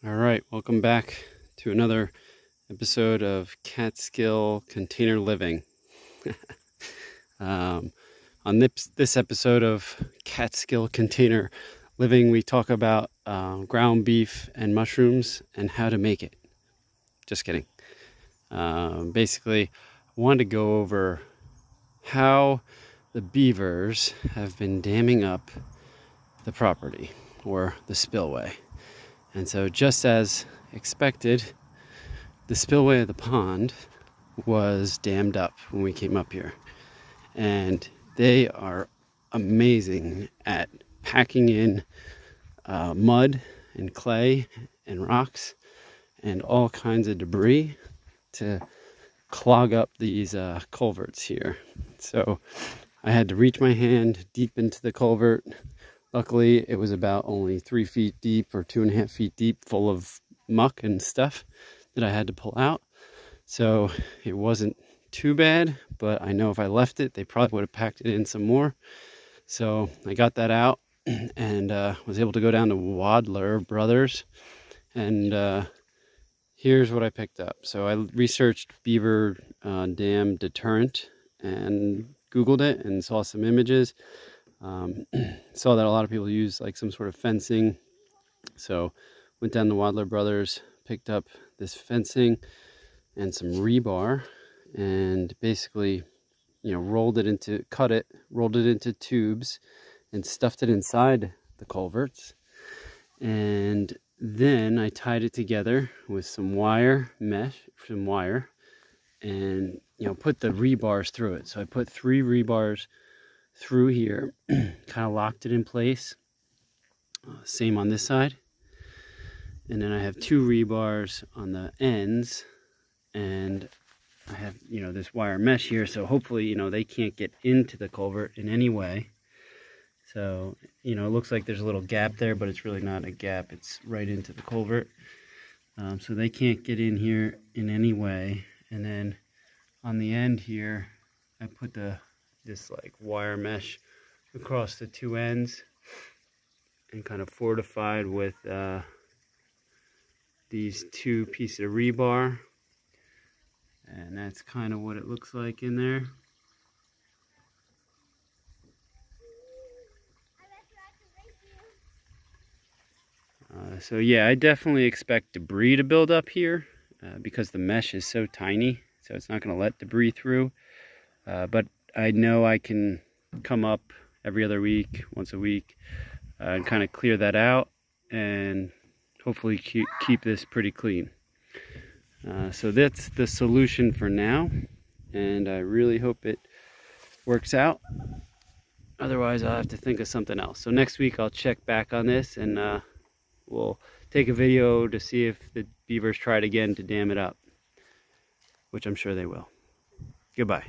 All right, welcome back to another episode of Catskill Container Living. On this episode of Catskill Container Living, we talk about ground beef and mushrooms and how to make it. Just kidding. Basically, I wanted to go over how the Beavers have been damming up the property, or the spillway. And so, just as expected, the spillway of the pond was dammed up when we came up here. And they are amazing at packing in mud and clay and rocks and all kinds of debris to clog up these culverts here. So I had to reach my hand deep into the culvert. Luckily, it was about only 3 feet deep or 2.5 feet deep, full of muck and stuff that I had to pull out. So it wasn't too bad, but I know if I left it, they probably would have packed it in some more. So I got that out and was able to go down to Wadler Brothers. And here's what I picked up. So I researched Beaver dam deterrent and Googled it and saw some images. Saw that a lot of people use like some sort of fencing, so went down to Wadler Brothers, picked up this fencing and some rebar, and basically, rolled it into tubes and stuffed it inside the culverts. And then I tied it together with some wire mesh, and put the rebars through it. So I put 3 rebars through here, kind of locked it in place. Same on this side. And then I have 2 rebars on the ends, and I have, this wire mesh here, so hopefully, they can't get into the culvert in any way. So, it looks like there's a little gap there, but it's really not a gap. It's right into the culvert. So they can't get in here in any way. And then on the end here, I put this like wire mesh across the 2 ends and kind of fortified with these 2 pieces of rebar, and that's kind of what it looks like in there. So yeah, I definitely expect debris to build up here because the mesh is so tiny, so it's not going to let debris through, but I know I can come up every other week, once a week, and kind of clear that out and hopefully keep this pretty clean. So that's the solution for now, and I really hope it works out. Otherwise, I'll have to think of something else. So next week I'll check back on this, and we'll take a video to see if the Beavers tried again to dam it up, which I'm sure they will. Goodbye.